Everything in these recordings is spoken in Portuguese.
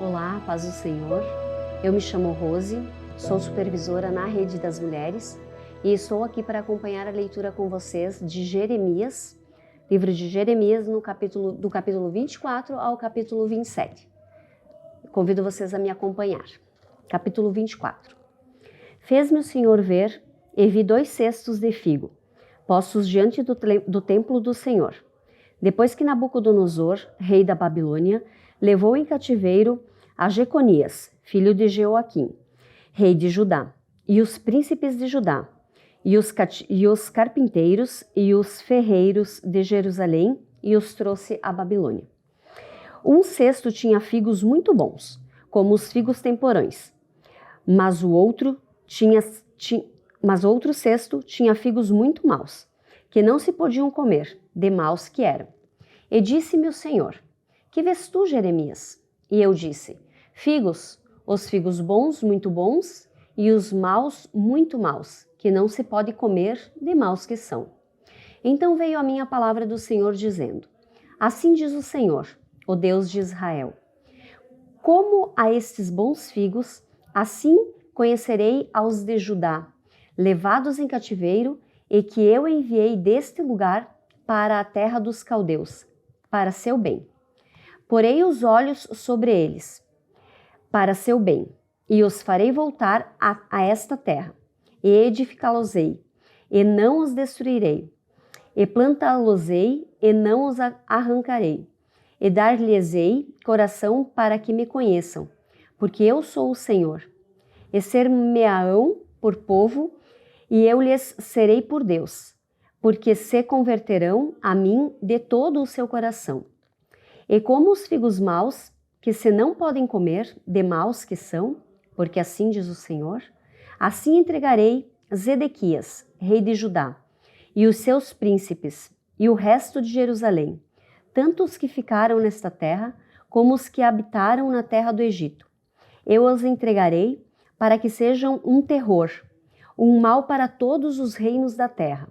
Olá, paz do Senhor. Eu me chamo Rose, sou supervisora na Rede das Mulheres e estou aqui para acompanhar a leitura com vocês de Jeremias, livro de Jeremias, do capítulo 24 ao capítulo 27. Convido vocês a me acompanhar. Capítulo 24. Fez-me o Senhor ver e vi 2 cestos de figo, postos diante do templo do Senhor. Depois que Nabucodonosor, rei da Babilônia, levou em cativeiro a Jeconias, filho de Jeoaquim, rei de Judá, e os príncipes de Judá, e os carpinteiros e os ferreiros de Jerusalém, e os trouxe à Babilônia. Um cesto tinha figos muito bons, como os figos temporães, mas outro cesto tinha figos muito maus, que não se podiam comer, de maus que eram. E disse-me o Senhor: que vês tu, Jeremias? E eu disse: figos, os figos bons, muito bons, e os maus, muito maus, que não se pode comer, de maus que são. Então veio a mim a palavra do Senhor, dizendo: assim diz o Senhor, o Deus de Israel: como a estes bons figos, assim conhecerei aos de Judá, levados em cativeiro, e que eu enviei deste lugar para a terra dos caldeus, para seu bem. Porei os olhos sobre eles, para seu bem, e os farei voltar a esta terra, e edificá-los-ei, e não os destruirei, e plantá-los-ei, e não os arrancarei, e dar-lhes-ei coração para que me conheçam, porque eu sou o Senhor. E ser-me-ão por povo, e eu lhes serei por Deus, porque se converterão a mim de todo o seu coração. E como os figos maus, que se não podem comer, de maus que são, porque assim diz o Senhor, assim entregarei Zedequias, rei de Judá, e os seus príncipes, e o resto de Jerusalém, tanto os que ficaram nesta terra, como os que habitaram na terra do Egito. Eu os entregarei para que sejam um terror, um mal para todos os reinos da terra,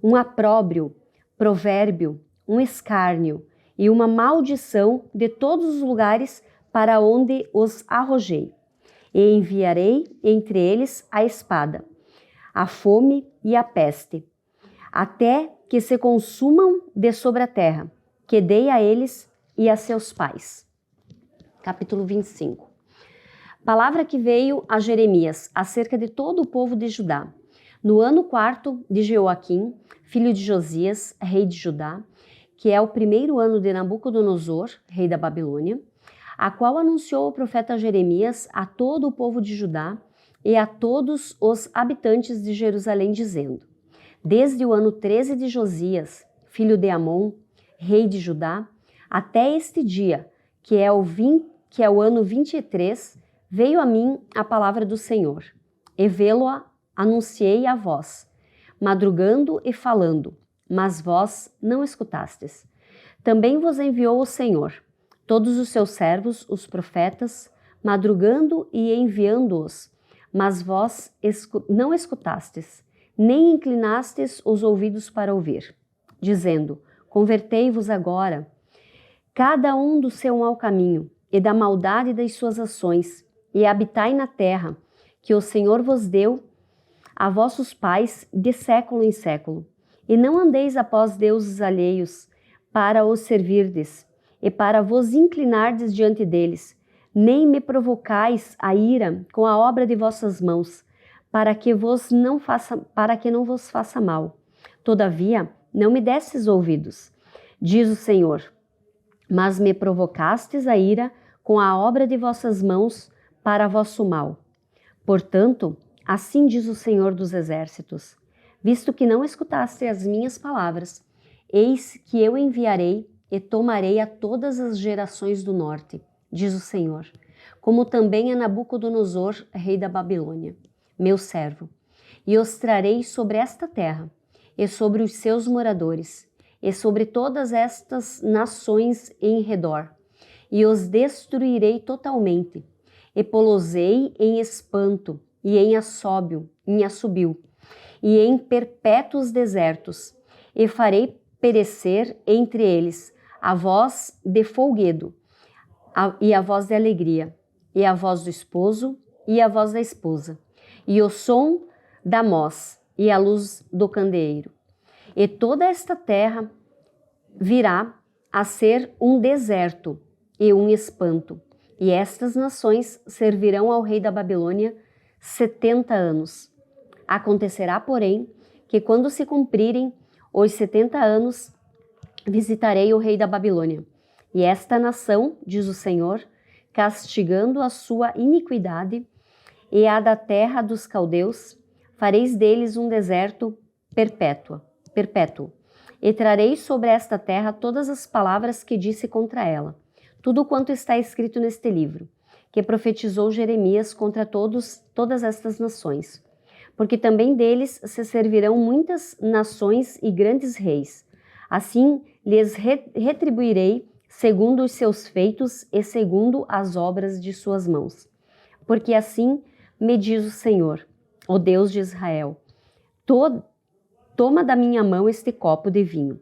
um opróbrio, provérbio, um escárnio e uma maldição de todos os lugares para onde os arrojei. E enviarei entre eles a espada, a fome e a peste, até que se consumam de sobre a terra, que dei a eles e a seus pais. Capítulo 25. Palavra que veio a Jeremias acerca de todo o povo de Judá. No ano 4 de Jeoaquim, filho de Josias, rei de Judá, que é o primeiro ano de Nabucodonosor, rei da Babilônia, a qual anunciou o profeta Jeremias a todo o povo de Judá e a todos os habitantes de Jerusalém, dizendo: desde o ano 13 de Josias, filho de Amon, rei de Judá, até este dia, que é o ano 23, veio a mim a palavra do Senhor, e vê-lo anunciei a vós, madrugando e falando, mas vós não escutastes. Também vos enviou o Senhor, todos os seus servos, os profetas, madrugando e enviando-os, mas vós não escutastes, nem inclinastes os ouvidos para ouvir, dizendo: convertei-vos agora, cada um do seu mau caminho e da maldade das suas ações, e habitai na terra, que o Senhor vos deu a vossos pais de século em século. E não andeis após deuses alheios, para os servirdes, e para vos inclinardes diante deles, nem me provocais a ira com a obra de vossas mãos, para que não vos faça mal. Todavia, não me destes ouvidos, diz o Senhor, mas me provocastes a ira com a obra de vossas mãos para vosso mal. Portanto, assim diz o Senhor dos Exércitos: visto que não escutaste as minhas palavras, eis que eu enviarei e tomarei a todas as gerações do norte, diz o Senhor, como também a Nabucodonosor, rei da Babilônia, meu servo, e os trarei sobre esta terra, e sobre os seus moradores, e sobre todas estas nações em redor, e os destruirei totalmente, e pô-los-ei em espanto, e em assobio, e em perpétuos desertos, e farei perecer entre eles a voz de folguedo, e a voz de alegria, e a voz do esposo, e a voz da esposa, e o som da hoz, e a luz do candeeiro. E toda esta terra virá a ser um deserto e um espanto, e estas nações servirão ao rei da Babilônia 70 anos. Acontecerá, porém, que quando se cumprirem os 70 anos, visitarei o rei da Babilônia. E esta nação, diz o Senhor, castigando a sua iniquidade e a da terra dos caldeus, fareis deles um deserto perpétuo. E trarei sobre esta terra todas as palavras que disse contra ela, tudo quanto está escrito neste livro, que profetizou Jeremias contra todas estas nações. Porque também deles se servirão muitas nações e grandes reis. Assim lhes retribuirei segundo os seus feitos e segundo as obras de suas mãos. Porque assim me diz o Senhor, o Deus de Israel: toma da minha mão este copo de vinho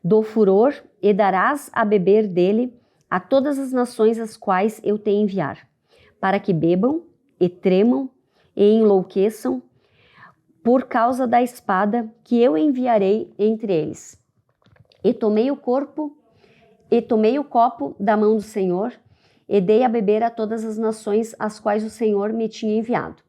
do furor e darás a beber dele a todas as nações às quais eu te enviar, para que bebam e tremam e enlouqueçam por causa da espada que eu enviarei entre eles. E tomei o copo da mão do Senhor e dei a beber a todas as nações às quais o Senhor me tinha enviado,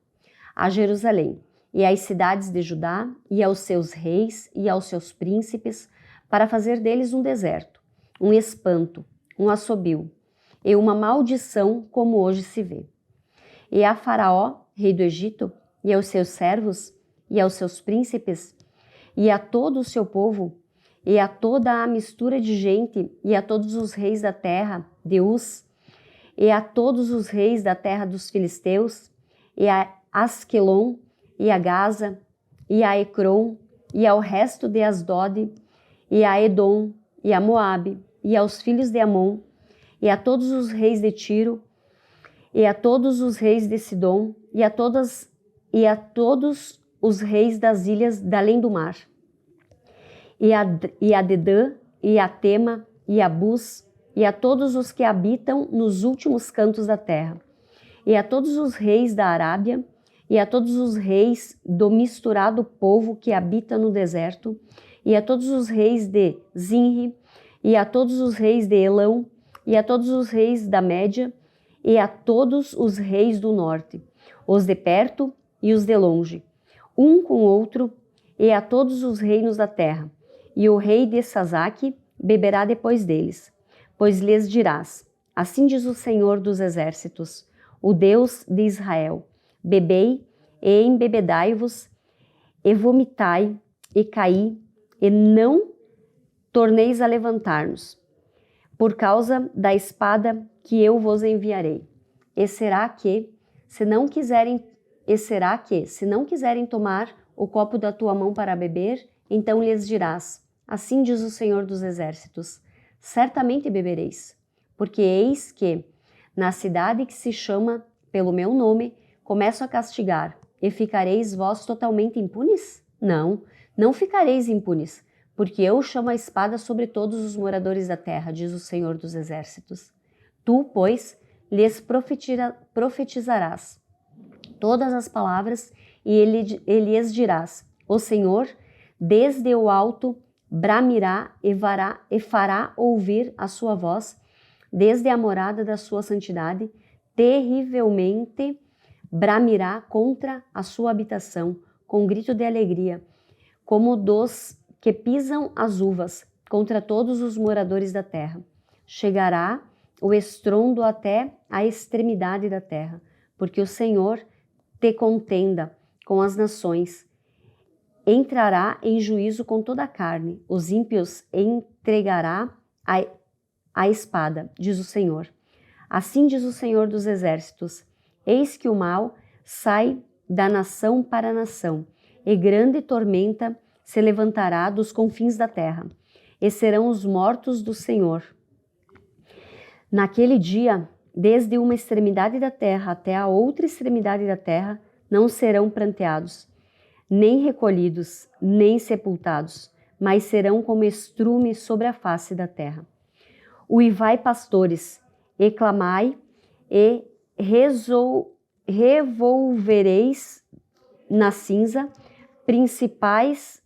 a Jerusalém, e às cidades de Judá, e aos seus reis, e aos seus príncipes, para fazer deles um deserto, um espanto, um assobio, e uma maldição, como hoje se vê. E a Faraó, rei do Egito, e aos seus servos, e aos seus príncipes, e a todo o seu povo, e a toda a mistura de gente, e a todos os reis da terra de Uz, e a todos os reis da terra dos filisteus, e a Asquelon, e a Gaza, e a Ecrom, e ao resto de Asdod, e a Edom, e a Moabe, e aos filhos de Amon, e a todos os reis de Tiro, e a todos os reis de Sidom, e a todos os reis das ilhas da além do mar, e a Dedã, e a Tema, e a Bus, e a todos os que habitam nos últimos cantos da terra, e a todos os reis da Arábia, e a todos os reis do misturado povo que habita no deserto, e a todos os reis de Zinri, e a todos os reis de Elão, e a todos os reis da Média, e a todos os reis do norte, os de perto e os de longe, um com o outro, e a todos os reinos da terra. E o rei de Sazaque beberá depois deles, pois lhes dirás: assim diz o Senhor dos exércitos, o Deus de Israel: bebei e embebedai-vos, e vomitai, e caí, e não torneis a levantar-nos, por causa da espada que eu vos enviarei. E será que, se não quiserem tomar o copo da tua mão para beber, então lhes dirás: assim diz o Senhor dos exércitos: certamente bebereis, porque eis que, na cidade que se chama pelo meu nome, começo a castigar, e ficareis vós totalmente impunes? Não, não ficareis impunes, porque eu chamo a espada sobre todos os moradores da terra, diz o Senhor dos exércitos. Tu, pois, lhes profetizarás todas as palavras, e lhes dirás: o Senhor, desde o alto, bramirá e fará ouvir a sua voz, desde a morada da sua santidade, terrivelmente bramirá contra a sua habitação, com grito de alegria, como dos que pisam as uvas, contra todos os moradores da terra. Chegará o estrondo até a extremidade da terra, porque o Senhor te contenda com as nações, entrará em juízo com toda a carne, os ímpios entregará à espada, diz o Senhor. Assim diz o Senhor dos exércitos: eis que o mal sai da nação para a nação, e grande tormenta se levantará dos confins da terra, e serão os mortos do Senhor. Naquele dia, desde uma extremidade da terra até a outra extremidade da terra, não serão pranteados, nem recolhidos, nem sepultados, mas serão como estrume sobre a face da terra. Uivai, pastores, e clamai, e revolvereis na cinza principais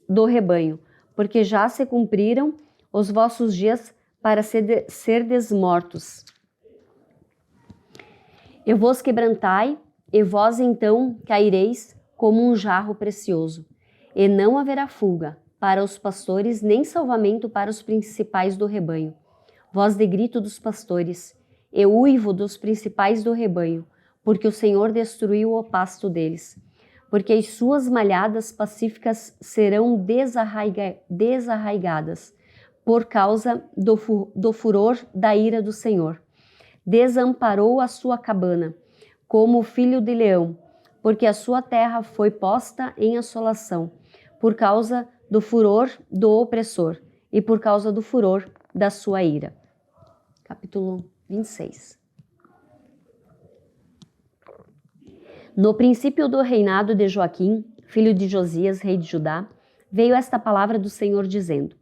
do rebanho, porque já se cumpriram os vossos dias para serdes mortos. E vos quebrantai, e vós então caireis como um jarro precioso, e não haverá fuga para os pastores, nem salvamento para os principais do rebanho. Voz de grito dos pastores, e uivo dos principais do rebanho, porque o Senhor destruiu o pasto deles. Porque as suas malhadas pacíficas serão desarraigadas, por causa do furor da ira do Senhor. Desamparou a sua cabana, como o filho de leão, porque a sua terra foi posta em assolação, por causa do furor do opressor e por causa do furor da sua ira. Capítulo 26. No princípio do reinado de Joaquim, filho de Josias, rei de Judá, veio esta palavra do Senhor dizendo: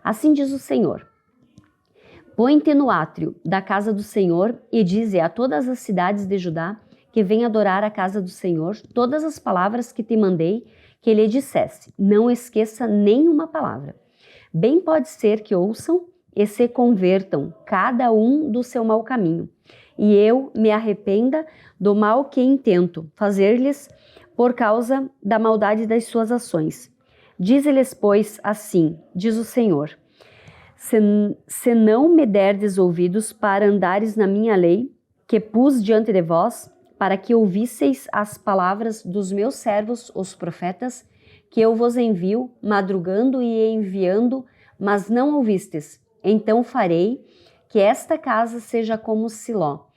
Assim diz o Senhor: Põe-te no átrio da casa do Senhor e dize a todas as cidades de Judá que venham adorar a casa do Senhor todas as palavras que te mandei que lhe dissesse. Não esqueça nenhuma palavra. Bem pode ser que ouçam e se convertam, cada um do seu mau caminho, e eu me arrependa do mal que intento fazer-lhes por causa da maldade das suas ações. Dize-lhes, pois, assim, diz o Senhor: se não me derdes ouvidos para andares na minha lei, que pus diante de vós, para que ouvisseis as palavras dos meus servos, os profetas, que eu vos envio, madrugando e enviando, mas não ouvistes, então farei que esta casa seja como Siló,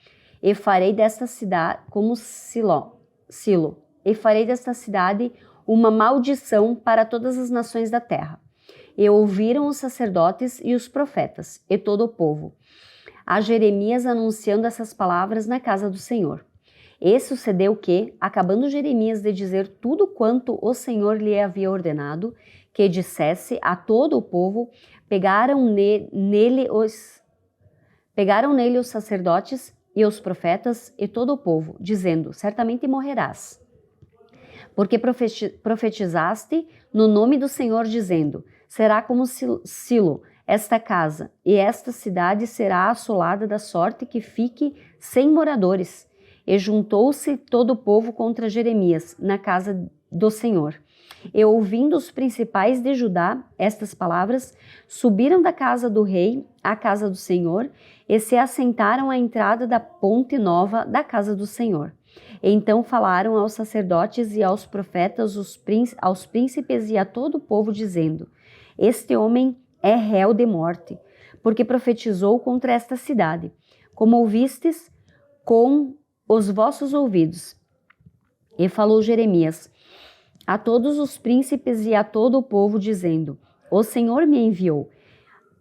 e farei desta cidade como Silo, e farei desta cidade uma maldição para todas as nações da terra. E ouviram os sacerdotes e os profetas, e todo o povo, a Jeremias anunciando essas palavras na casa do Senhor. E sucedeu que, acabando Jeremias de dizer tudo quanto o Senhor lhe havia ordenado, que dissesse a todo o povo, pegaram nele os sacerdotes e os profetas e todo o povo, dizendo: certamente morrerás. Porque profetizaste no nome do Senhor, dizendo: será como Silo esta casa, e esta cidade será assolada da sorte que fique sem moradores. E juntou-se todo o povo contra Jeremias na casa do Senhor. E ouvindo os principais de Judá estas palavras, subiram da casa do rei à casa do Senhor e se assentaram à entrada da ponte nova da casa do Senhor. E então falaram aos sacerdotes e aos profetas, aos príncipes e a todo o povo, dizendo: este homem é réu de morte, porque profetizou contra esta cidade, como ouvistes com os vossos ouvidos. E falou Jeremias a todos os príncipes e a todo o povo, dizendo: o Senhor me enviou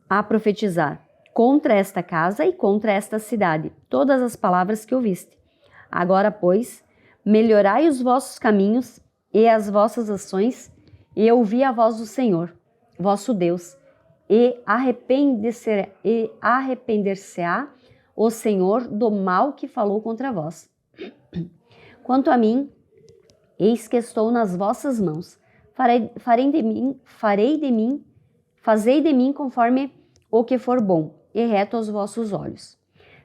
a profetizar contra esta casa e contra esta cidade todas as palavras que ouviste. Agora, pois, melhorai os vossos caminhos e as vossas ações, e ouvi a voz do Senhor, vosso Deus, e arrepender-se-á o Senhor do mal que falou contra vós. Quanto a mim, eis que estou nas vossas mãos. Fazei de mim conforme o que for bom e reto aos vossos olhos.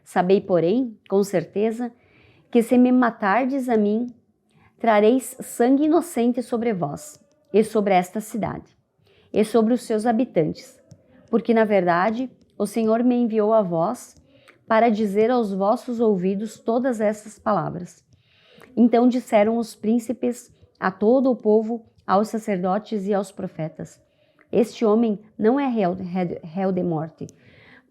Sabei, porém, com certeza, que se me matardes a mim, trareis sangue inocente sobre vós e sobre esta cidade e sobre os seus habitantes, porque, na verdade, o Senhor me enviou a vós para dizer aos vossos ouvidos todas essas palavras. Então disseram os príncipes a todo o povo, aos sacerdotes e aos profetas: este homem não é réu de morte,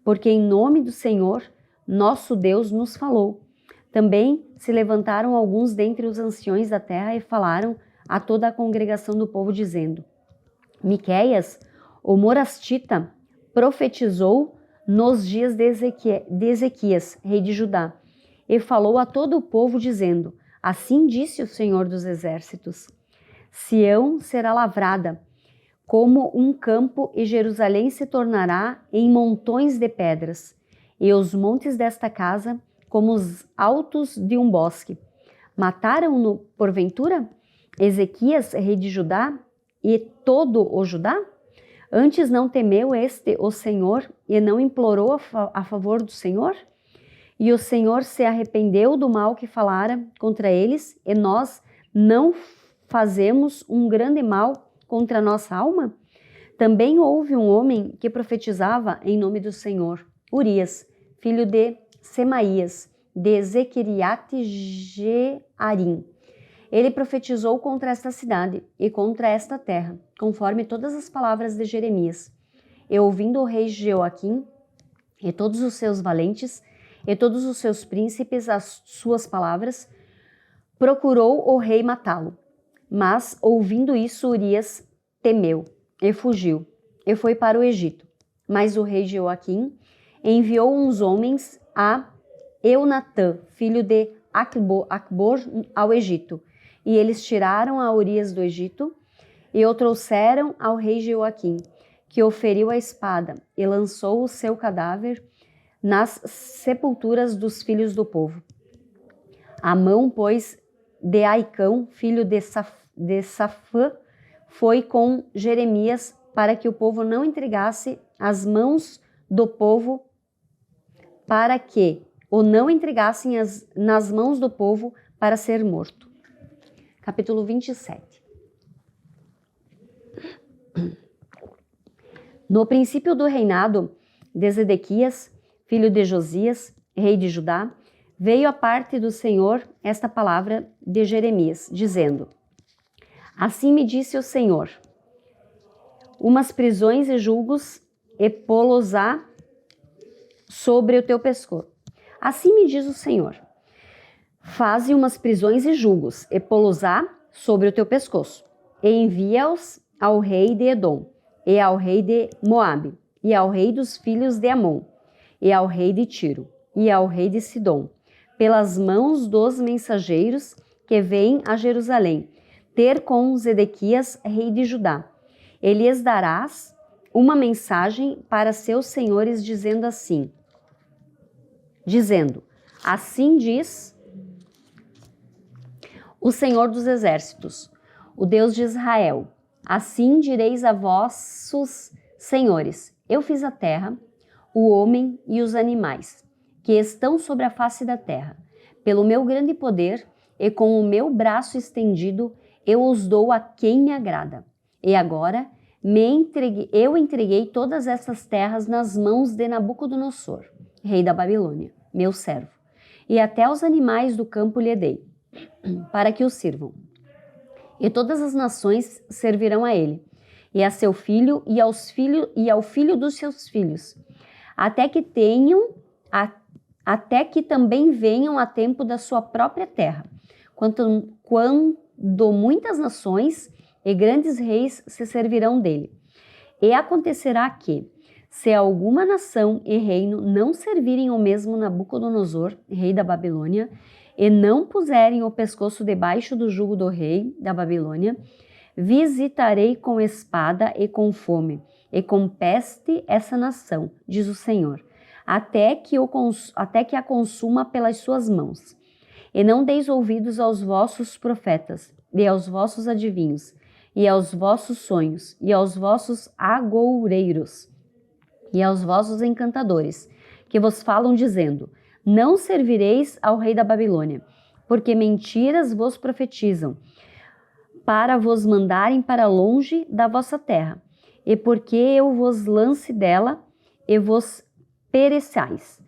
porque em nome do Senhor, nosso Deus, nos falou. Também se levantaram alguns dentre os anciões da terra e falaram a toda a congregação do povo, dizendo: Miqueias, o morastita, profetizou nos dias de Ezequias, rei de Judá, e falou a todo o povo, dizendo: assim disse o Senhor dos exércitos: Sião será lavrada como um campo, e Jerusalém se tornará em montões de pedras, e os montes desta casa como os altos de um bosque. Mataram-no, porventura, Ezequias, rei de Judá, e todo o Judá? Antes não temeu este o Senhor e não implorou a favor do Senhor? E o Senhor se arrependeu do mal que falara contra eles, e nós não fazemos um grande mal contra a nossa alma? Também houve um homem que profetizava em nome do Senhor, Urias, filho de Semaías, de Zequeriate Jearim. Ele profetizou contra esta cidade e contra esta terra, conforme todas as palavras de Jeremias. E ouvindo o rei Jeoaquim e todos os seus valentes e todos os seus príncipes as suas palavras, procurou o rei matá-lo. Mas, ouvindo isso, Urias temeu e fugiu e foi para o Egito. Mas o rei Jeoaquim enviou uns homens a Eunatã, filho de Acbor, ao Egito. E eles tiraram a Urias do Egito e o trouxeram ao rei Jeoaquim, que o feriu a espada e lançou o seu cadáver nas sepulturas dos filhos do povo. A mão, pois, de Aicão, filho de Safã, foi com Jeremias para que o povo não entregasse as mãos do povo, para que o não entregassem nas mãos do povo para ser morto. Capítulo 27. No princípio do reinado de Zedequias, filho de Josias, rei de Judá, veio a parte do Senhor esta palavra de Jeremias, dizendo: Assim me disse o Senhor, umas prisões e julgos e pô-los-á sobre o teu pescoço. Assim me diz o Senhor, faze umas prisões e julgos e pô-los-á sobre o teu pescoço, e envia-os ao rei de Edom, e ao rei de Moabe, e ao rei dos filhos de Amon, e ao rei de Tiro, e ao rei de Sidom, pelas mãos dos mensageiros que vêm a Jerusalém, ter com Zedequias, rei de Judá. E lhes darás uma mensagem para seus senhores, dizendo: assim diz o Senhor dos Exércitos, o Deus de Israel, assim direis a vossos senhores: eu fiz a terra, o homem e os animais, que estão sobre a face da terra. Pelo meu grande poder e com o meu braço estendido, eu os dou a quem me agrada. E agora eu entreguei todas essas terras nas mãos de Nabucodonosor, rei da Babilônia, meu servo, e até os animais do campo lhe dei, para que o sirvam. E todas as nações servirão a ele, e a seu filho e ao filho dos seus filhos, até que também venham a tempo da sua própria terra, quando muitas nações e grandes reis se servirão dele. E acontecerá que, se alguma nação e reino não servirem ao mesmo Nabucodonosor, rei da Babilônia, e não puserem o pescoço debaixo do jugo do rei da Babilônia, visitarei com espada e com fome, e com peste essa nação, diz o Senhor, até que a consuma pelas suas mãos. E não deis ouvidos aos vossos profetas, e aos vossos adivinhos, e aos vossos sonhos, e aos vossos agoureiros, e aos vossos encantadores, que vos falam dizendo: não servireis ao rei da Babilônia, porque mentiras vos profetizam, para vos mandarem para longe da vossa terra, e porque eu vos lance dela e vos pereçais.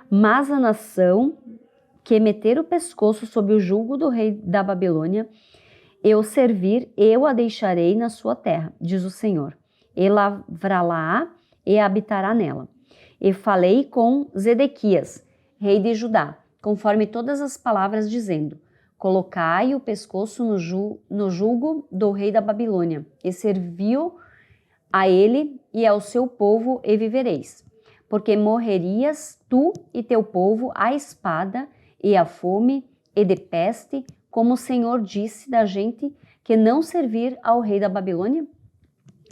Mas a nação que meter o pescoço sob o jugo do rei da Babilônia, eu servir, eu a deixarei na sua terra, diz o Senhor. E lavrá-la e habitará nela. E falei com Zedequias, rei de Judá, conforme todas as palavras, dizendo: colocai o pescoço no jugo do rei da Babilônia, e serviu a ele e ao seu povo, e vivereis. Porque morrerias tu e teu povo à espada e à fome e de peste, como o Senhor disse da gente que não servir ao rei da Babilônia?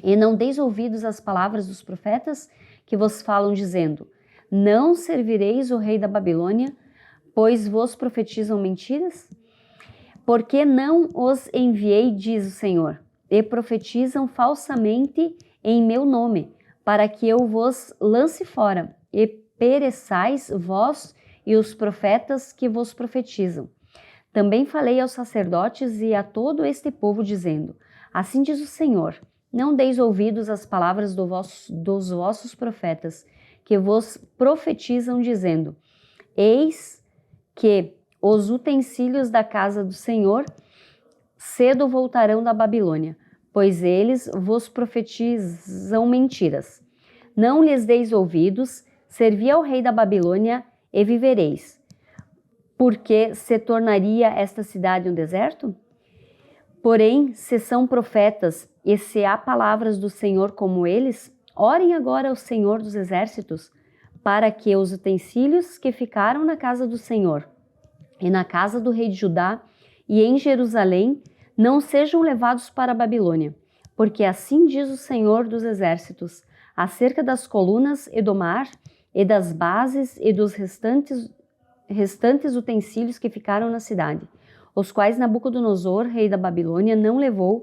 E não deis ouvidos às palavras dos profetas que vos falam, dizendo: Não servireis o rei da Babilônia, pois vos profetizam mentiras? Porque não os enviei, diz o Senhor, e profetizam falsamente em meu nome, para que eu vos lance fora, e pereçais vós e os profetas que vos profetizam. Também falei aos sacerdotes e a todo este povo, dizendo: assim diz o Senhor, não deis ouvidos às palavras dos vossos profetas, que vos profetizam, dizendo: eis que os utensílios da casa do Senhor cedo voltarão da Babilônia, pois eles vos profetizam mentiras. Não lhes deis ouvidos, servi ao rei da Babilônia e vivereis. Porque se tornaria esta cidade um deserto? Porém, se são profetas e se há palavras do Senhor como eles, orem agora ao Senhor dos Exércitos, para que os utensílios que ficaram na casa do Senhor e na casa do rei de Judá e em Jerusalém não sejam levados para a Babilônia, porque assim diz o Senhor dos Exércitos, acerca das colunas e do mar, e das bases e dos restantes utensílios que ficaram na cidade, os quais Nabucodonosor, rei da Babilônia, não levou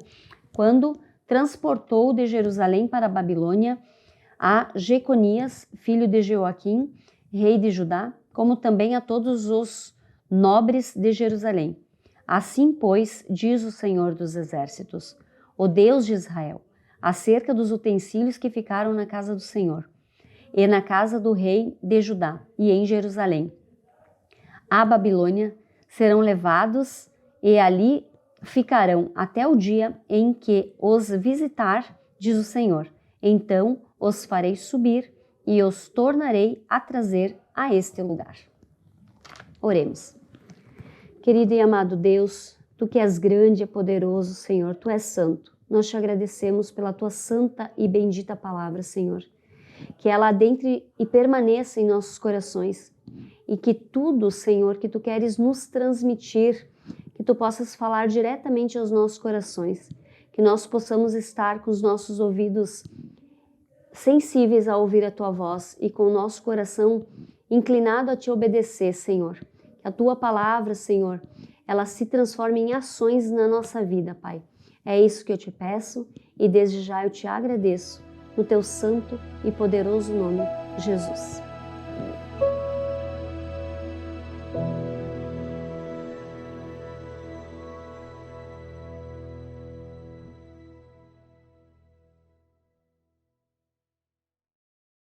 quando transportou de Jerusalém para a Babilônia a Jeconias, filho de Joaquim, rei de Judá, como também a todos os nobres de Jerusalém. Assim, pois, diz o Senhor dos Exércitos, o Deus de Israel, acerca dos utensílios que ficaram na casa do Senhor, e na casa do rei de Judá, e em Jerusalém. A Babilônia serão levados e ali ficarão até o dia em que os visitar, diz o Senhor. Então os farei subir e os tornarei a trazer a este lugar. Oremos. Querido e amado Deus, Tu que és grande e poderoso, Senhor, Tu és santo. Nós te agradecemos pela Tua santa e bendita palavra, Senhor. Que ela adentre e permaneça em nossos corações. E que tudo, Senhor, que Tu queres nos transmitir, que Tu possas falar diretamente aos nossos corações. Que nós possamos estar com os nossos ouvidos sensíveis a ouvir a Tua voz e com o nosso coração inclinado a Te obedecer, Senhor. Que a Tua palavra, Senhor, ela se transforme em ações na nossa vida, Pai. É isso que eu Te peço e desde já eu Te agradeço, no Teu santo e poderoso nome, Jesus.